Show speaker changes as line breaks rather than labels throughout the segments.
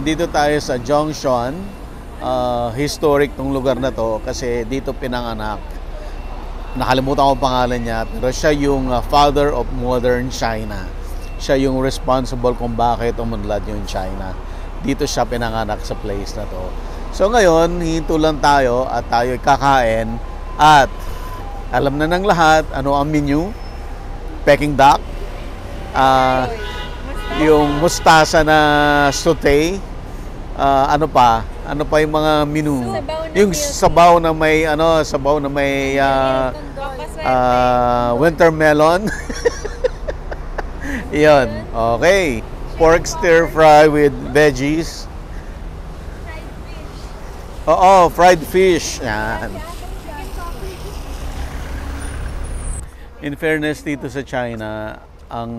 nandito tayo sa Zhongshan. Historic tong lugar na to kasi dito pinanganak. Nakalimutan ko pangalan niya, pero siya yung father of modern China. Siya yung responsible kung bakit umunlad yung China. Dito siya pinanganak sa place na to. So ngayon, hinto lang tayo at tayo kakain at alam na ng lahat ano ang menu. Peking duck, yung mustasa na saute, ano pa yung mga menu, yung sabaw na may winter melon. Yun, okay. Pork stir fry with veggies. Oo, fried fish. Yan. In fairness, dito sa China, ang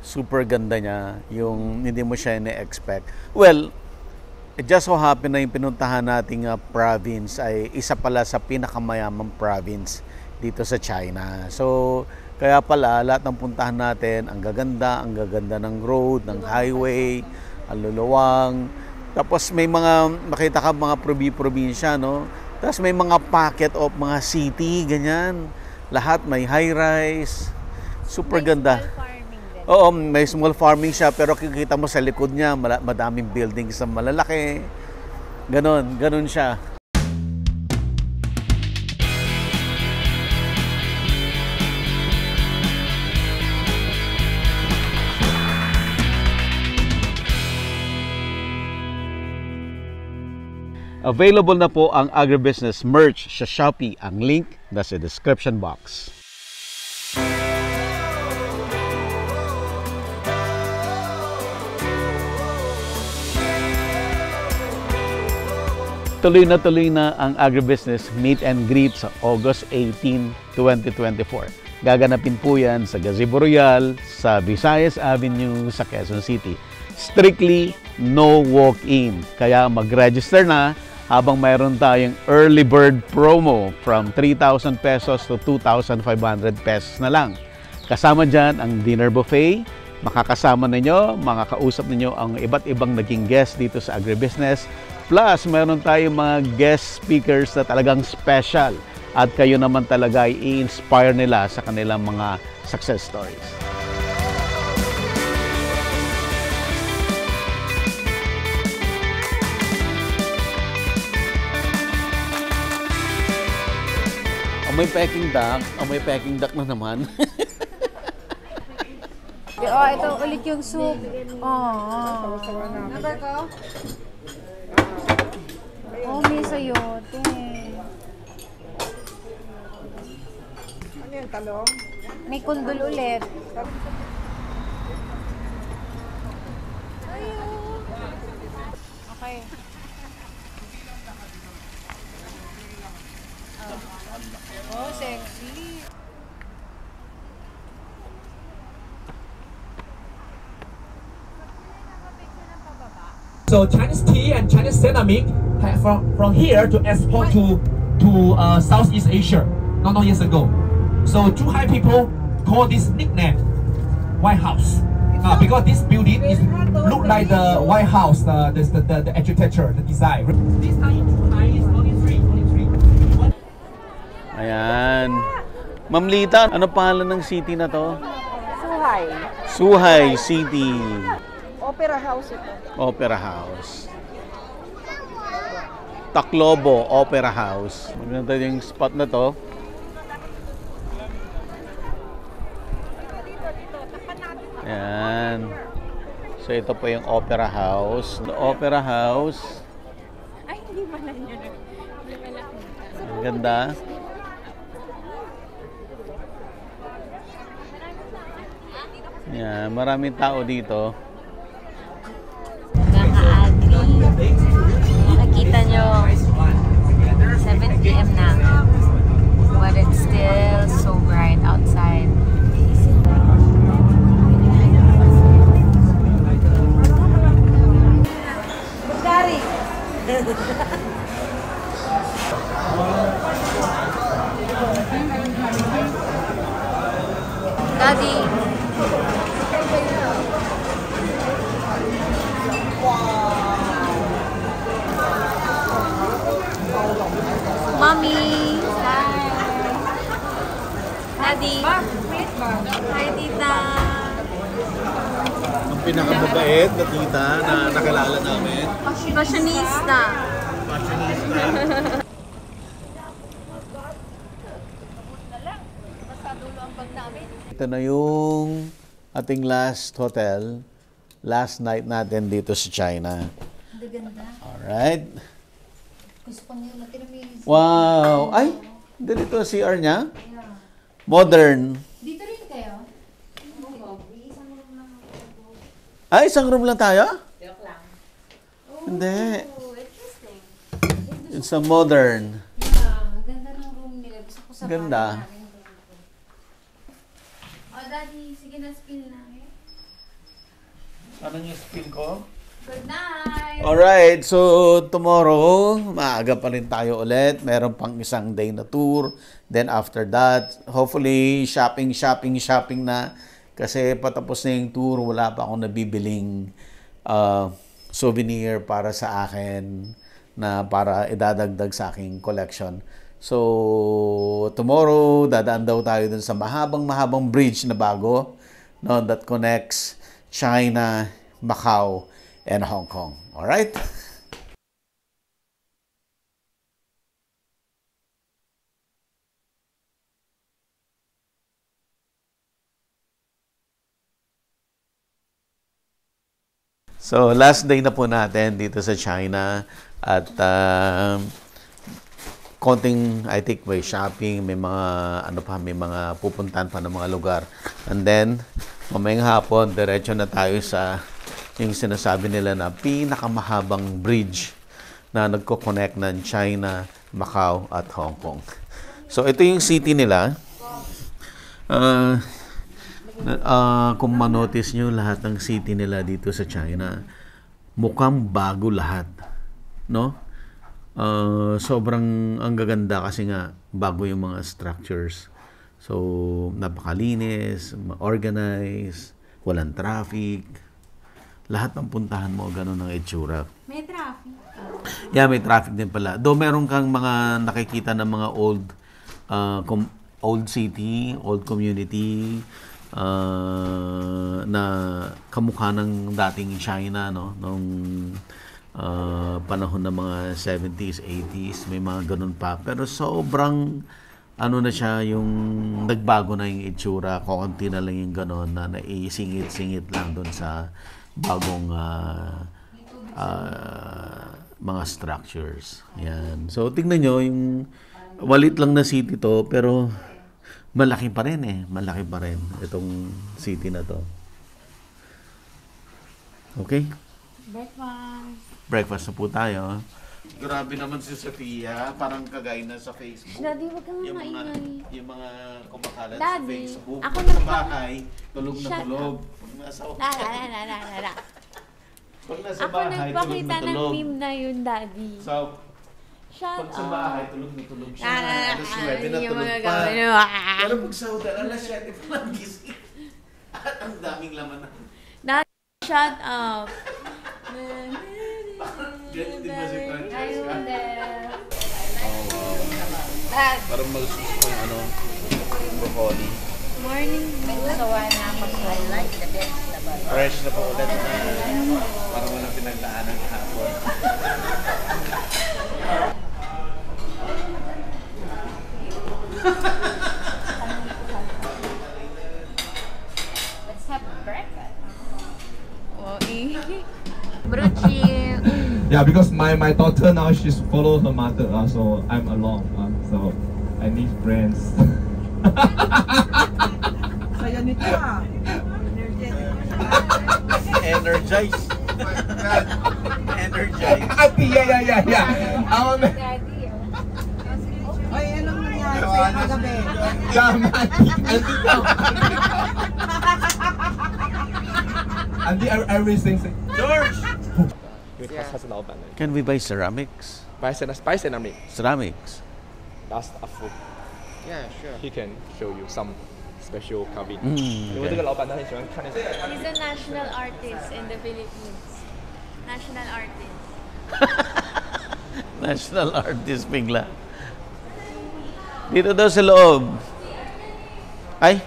super ganda niya, yung hindi mo siya ine-expect. Well, it just so happen na yung pinuntahan nating province ay isa pala sa pinakamayamang province dito sa China. So, kaya pala, lahat ng puntahan natin, ang gaganda ng road, ng highway, ang luluwang. Tapos may makita ka mga probinsya, no? Tapos may mga pocket of mga city, ganyan. Lahat may high-rise. Super ganda. Oo, may small farming siya, pero kikita mo sa likod niya, madaming buildings na malalaki. Ganon siya. Available na po ang agribusiness merch sa Shopee. Ang link nasa description box. Tuloy na ang agribusiness meet and greet sa August 18, 2024. Gaganapin po yan sa Gazebo Royal, sa Visayas Avenue, sa Quezon City. Strictly no walk-in. Kaya mag-register na habang mayroon tayong early bird promo from 3,000 pesos to 2,500 pesos na lang. Kasama dyan ang dinner buffet, makakasama ninyo, makakausap ninyo ang iba't ibang naging guest dito sa agribusiness. Plus, mayroon tayong mga guest speakers na talagang special at kayo naman talaga ay i-inspire nila sa kanilang mga success stories. Amoy Peking duck na naman.
Ito ulit yung soup. Number ko? May sayote. Ano yung talong? May kundul ulit. Okay. Oh, sexy.
So Chinese tea and Chinese ceramic from here to export to Southeast Asia not years ago. So Zhuhai people call this nickname White House because this building is look like the White House, the architecture, the design. This time in Zhuhai is only three.
Ayan. Ma'am Lita, ano pangalan ng city na to?
Zhuhai.
Zhuhai City.
Opera House ito.
Opera House. Taclobo Opera House. Maganda yung spot na to. Ayan. So ito po yung Opera House. The Opera House.
Ay, hindi man yun.
Ang ganda. Ayan, maraming tao dito.
Nakita nyo 7 PM na, but it's still so bright outside. Bugari. Daddy. Wow. Mommy! Hi! Daddy! Hi, Tita!
Ang pinakamabait na tita na nakilala namin.
Fashionista!
Ito na yung ating last hotel, last night natin dito sa China.
Ganda.
Alright.
Gusto ko niyo matinamis.
Wow! Ay! Ganito ang CR niya? Modern.
Dito rin kayo?
Ay, isang room lang tayo? Hindi.
Oh, interesting.
It's a modern.
Yeah, ang ganda ng room nila. Gusto ko sa
Ganda.
bahay namin. Oh, Daddy, sige na spill na.
Ano yung spill ko?
Good night!
Alright, so tomorrow, maaga pa rin tayo ulit. Meron pang isang day na tour. Then after that, hopefully, shopping na. Kasi patapos na yung tour, wala pa akong nabibiling souvenir para sa akin na para idadagdag sa aking collection. So, tomorrow, dadaan daw tayo dun sa mahabang bridge na bago, no, that connects China, Macau, and Hong Kong. Alright? So, last day na po natin dito sa China at konting, I think, may shopping, may mga, may mga pupuntahan pa ng mga lugar. And then, mamayang hapon, diretso na tayo sa yung sinasabi nila na pinakamahabang bridge na nagko-connect ng China, Macau, at Hong Kong. So, ito yung city nila. Kung manotice nyo, lahat ng city nila dito sa China, mukhang bago lahat. No? Sobrang ang gaganda kasi nga bago yung mga structures. So, napakalinis, organized, walang traffic. Lahat ng puntahan mo, ganun ang itsura.
May traffic.
Yeah, may traffic din pala. Though meron kang mga nakikita ng mga old city, old community, na kamukha ng dating China, no? Nung panahon ng mga 70s, 80s, may mga ganun pa. Pero sobrang na siya, yung nagbago na yung itsura, konti na lang yung ganun na naisingit-singit lang doon sa bagong mga structures. Yan. So, tingnan nyo, yung walit lang na city to, pero malaki pa rin eh. Malaki pa rin itong city na to. Okay? Breakfast na po tayo. Grabe naman si Sofia, parang kagaya na sa Facebook.
Daddy, wag kang maingay.
Yung mga kumakalat
Daddy,
sa Facebook.
ako
Sa bahay, tulog na
Shut
tulog. Pag nasa,
La.
pag nasa
Ako
bahay, tulog
nagpakita
na
ng
tulog.
meme na yun, Daddy.
So,
Shut
pag sa
up.
bahay, tulog na tulog siya.
La.
Alas 9 na
Yung
tulog
mga
pa.
gawin mo.
Pero pag sa hotel, alas 7 pa lang gising. At ang daming laman na.
Daddy, shut up.
Ganyan din ba si Frances?
I wonder.
Parang malusus ko yung broccoli.
Morning.
I like the vegetable.
Fresh na po ulit na parang walang pinagdaanan kahapon.
Let's have breakfast.
Bruchi.
Yeah, because my daughter now she's follow her mother, so I'm alone. So I need friends.
Energize. Energize.
Yeah.
Ay, anong nangyari sa'yo kagabi?
Auntie, everything.
George!
因为他是老板的，
Can we buy ceramics?
白色的米
Ceramics.，that's
a food.
Yeah, sure.
He can show you some special carving. 因为
okay.
这个老板他很喜欢看那些。
He's a national artist in the Philippines. National artist.
National artist bigla. Dito daw sa loob. Ay?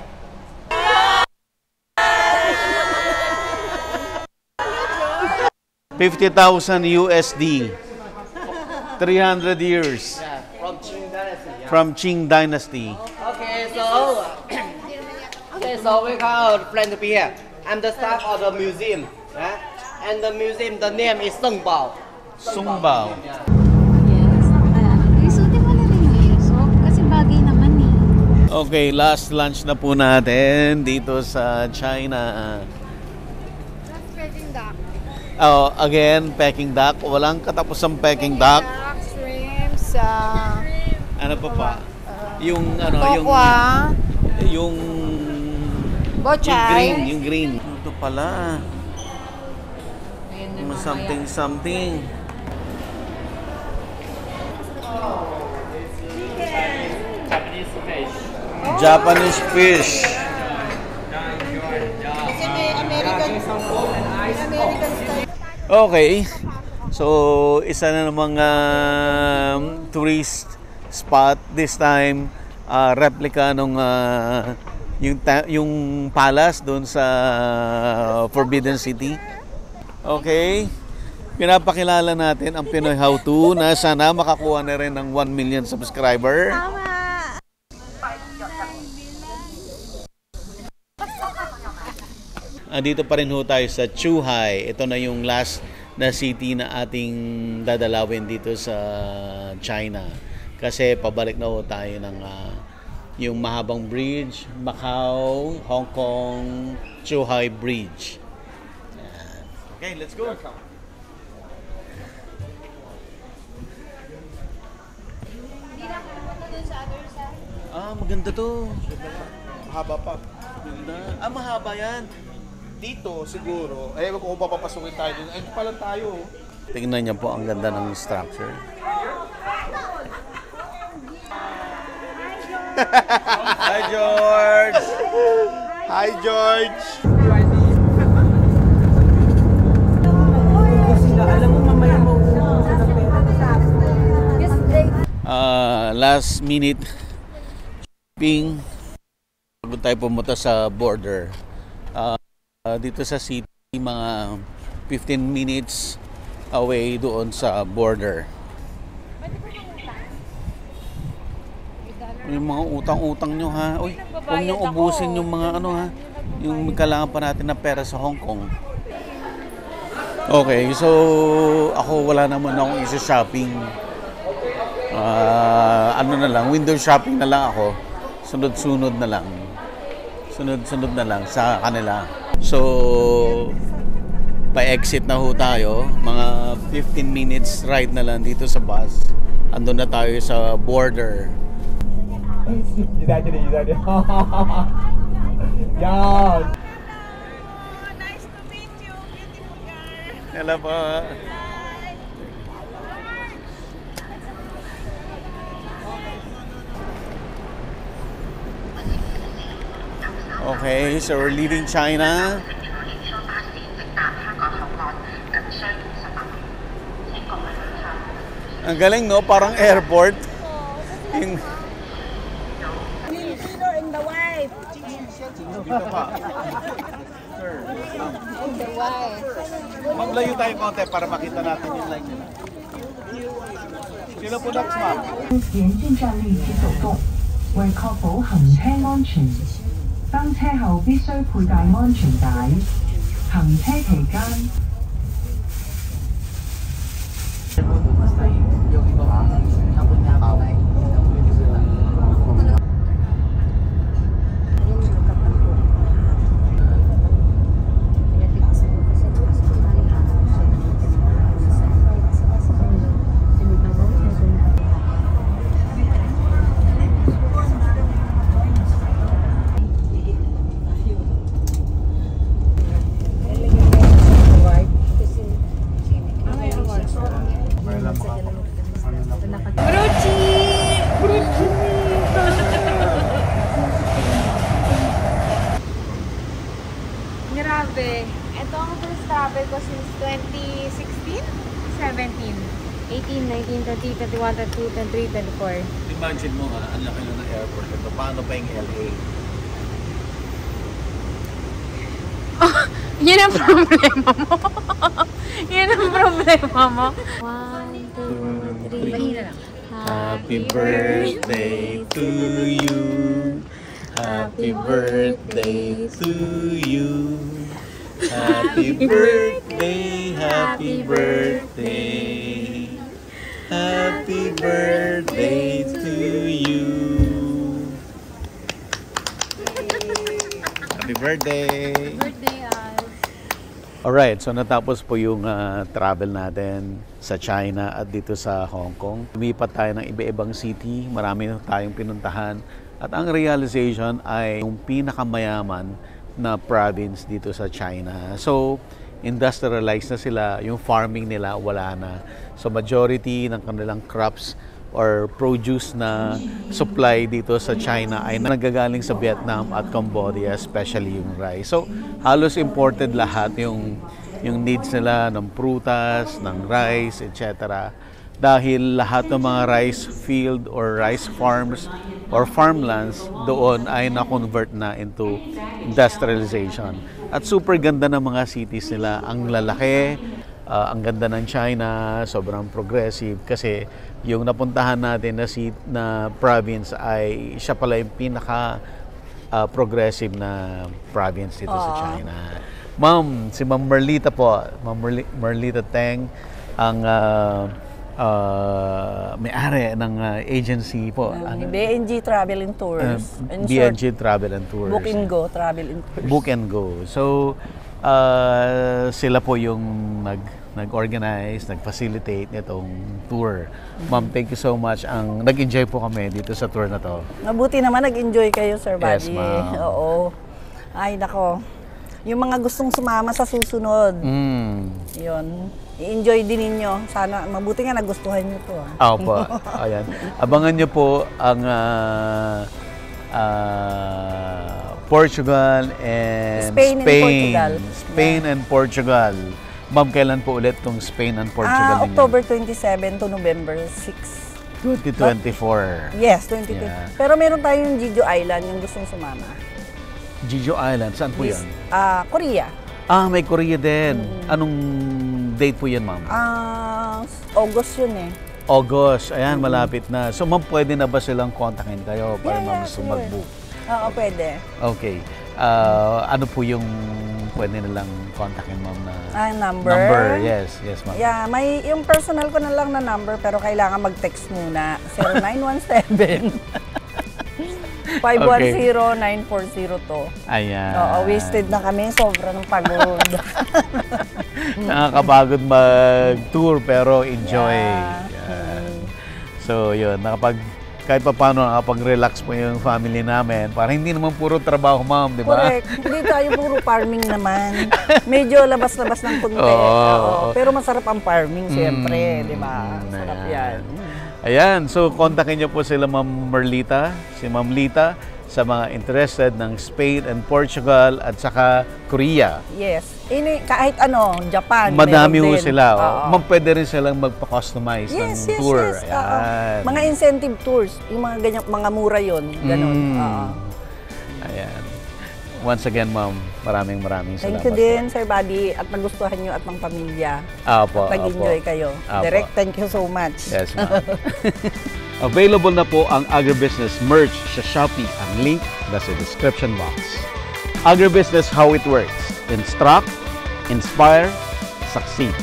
$50,000 USD. 300 years.
From Qing Dynasty.
From Qing Dynasty.
Okay, so we got a friend here. I'm the staff of the museum. And the museum, the name is Seng Bao.
Sungbao.
Yes. Isutin mo na rin yung Yusuf. Kasi bagay naman eh.
Okay, last lunch na po natin dito sa China. Oh, again, Peking duck. Walang katapusang Peking duck.
Shrimps,
Ano pa? Yung ano, yung
bochay.
yung green. Ito pala. Something. Japanese fish. Okay. So, isa na namang tourist spot this time, replica nung yung palace doon sa Forbidden City. Okay. Pinapakilala natin ang Pinoy How To na sana makakuha na rin ng 1 million subscriber. Dito pa rin ho tayo sa Zhuhai. Ito na yung last na city na ating dadalawin dito sa China. Kasi pabalik na ho tayo ng yung mahabang bridge, Macau, Hong Kong, Zhuhai Bridge. Okay, let's go. Maganda to.
Mahaba pa.
Ganda. Mahaba yan.
Dito siguro, kung papapasukin tayo dun, ay pa lang tayo.
Tingnan niyo po ang ganda ng structure. Hi, George!
Hi, George!
Last minute shopping. Bago tayo pumunta sa border. Dito sa city, mga 15 minutes away doon sa border. Yung mga utang-utang nyo ha. Uy, huwag nyo ubusin yung mga ano ha. Yung kailangan pa natin na pera sa Hong Kong. Okay, so ako wala naman akong isa-shopping. Ano na lang, window shopping na lang ako. Sunod-sunod na lang. Sunod-sunod na lang sa kanila. So, pa-exit na ho tayo. Mga 15 minutes ride na lang dito sa bus. Andun na tayo sa border.
你在这里，你在这里，呀。
Hello po. Okay, so we're leaving China. Ang galing no, parang airport. Yung... Dito pa. Sir. Maglayo tayo konti para makita natin yung line nila. Sino po next, ma'am?
前进站立止走動，為確保行車安全，登車後必須佩戴安全帶。行車期間，
Grabe. Ito ang first travel ko since 2016, 17, 18, 19, 20, 21, 22, 23, 24.
Imagine mo nga, ang laki na ng airport ito. Paano pa yung LA?
Yun ang problema mo. Yun ang problema mo. 1, 2, 3.
Happy birthday to you. Happy birthday to you. Happy birthday, happy birthday. Happy birthday to you. Happy birthday. Alright, so natapos po yung travel natin sa China at dito sa Hong Kong. Lumipat tayo ng iba-ibang city, marami na tayong pinuntahan. At ang realization ay yung pinakamayaman na province dito sa China. So, industrialized na sila, yung farming nila wala na. So, majority ng kanilang crops or produce na supply dito sa China ay nagagaling sa Vietnam at Cambodia, especially yung rice. So, halos imported lahat yung needs nila ng prutas, ng rice, etc. Dahil lahat ng mga rice field or rice farms or farmlands doon ay na-convert na into industrialization. At super ganda ng mga cities nila. Ang lalaki, ang ganda ng China, sobrang progressive kasi yung napuntahan natin na province ay siya pala yung pinaka progressive na province dito sa China. Ma'am, si Ma'am Merlita po, Ma'am Merlita Teng, ang may-ari ng agency po.
BNG Travel and Tours.
BNG Travel and Tours.
Book and Go Travel and Tours.
Book and Go. So, sila po yung nag-organize, nag-facilitate nitong tour. Ma'am, thank you so much. Nag-enjoy po kami dito sa tour na to.
Mabuti naman nag-enjoy kayo, Sir Buddy.
Yes, ma'am.
Oo. Ay, nako. Yung mga gustong sumama sa susunod, yun, i-enjoy din ninyo. Sana, mabuti nga nagustuhan nyo to.
Opo. Ayan. Abangan nyo po ang Portugal and
Spain and Portugal.
Spain and Portugal. Ma'am, kailan po ulit tong Spain and Portugal ninyo?
October 27 to November 6.
2024.
Yes, 2024.
Yeah.
Pero meron tayong Jeju Island yung gustong sumama.
Jeju Island, saan po yan?
Korea.
May Korea din. Anong date po yan, ma'am?
August yun eh.
August. Ayan, malapit na. So, ma'am, pwede na ba silang kontakin kayo para gusto
sure.
mag-book?
Oo, pwede.
Okay. Ano po yung pwede nilang kontakin, ma'am, na
number?
Number, yes. Yes, ma'am.
Yeah, yung personal ko na lang na number pero kailangan mag-text muna. 0917 510-9402.
Ayan.
Oo, wasted na kami. Sobra ng pagod.
Nakakapagod mag-tour pero enjoy.
Yeah.
Yan. So, yun. Kahit pa paano nakapag-relax po yung family namin. Para hindi naman puro trabaho, ma'am, di ba?
Correct. Hindi tayo puro farming naman. Medyo labas-labas ng konti.
Oo.
Pero masarap ang farming, siyempre. Di ba? Sarap yan.
Ayan, so kontakin niyo po sila Ma'am Merlita, si Ma'am Lita, sa mga interested ng Spain and Portugal at saka Korea.
Yes. Kahit Japan.
Madami ho sila.
Ma'am,
pwede rin silang magpa-customize ng tour.
Yes.
Ayan.
Mga incentive tours. Yung mga ganyan, mga mura yun. Ganon.
Ayan. Once again, ma'am, maraming salamat.
Thank you din, Sir Buddy, at nagustuhan nyo at ng pamilya.
Opo,
at nag-enjoy kayo. Direct, thank you so much.
Yes, ma'am. Available na po ang Agribusiness merch sa Shopee. Ang link nasa description box. Agribusiness, how it works. Instruct, inspire, succeed.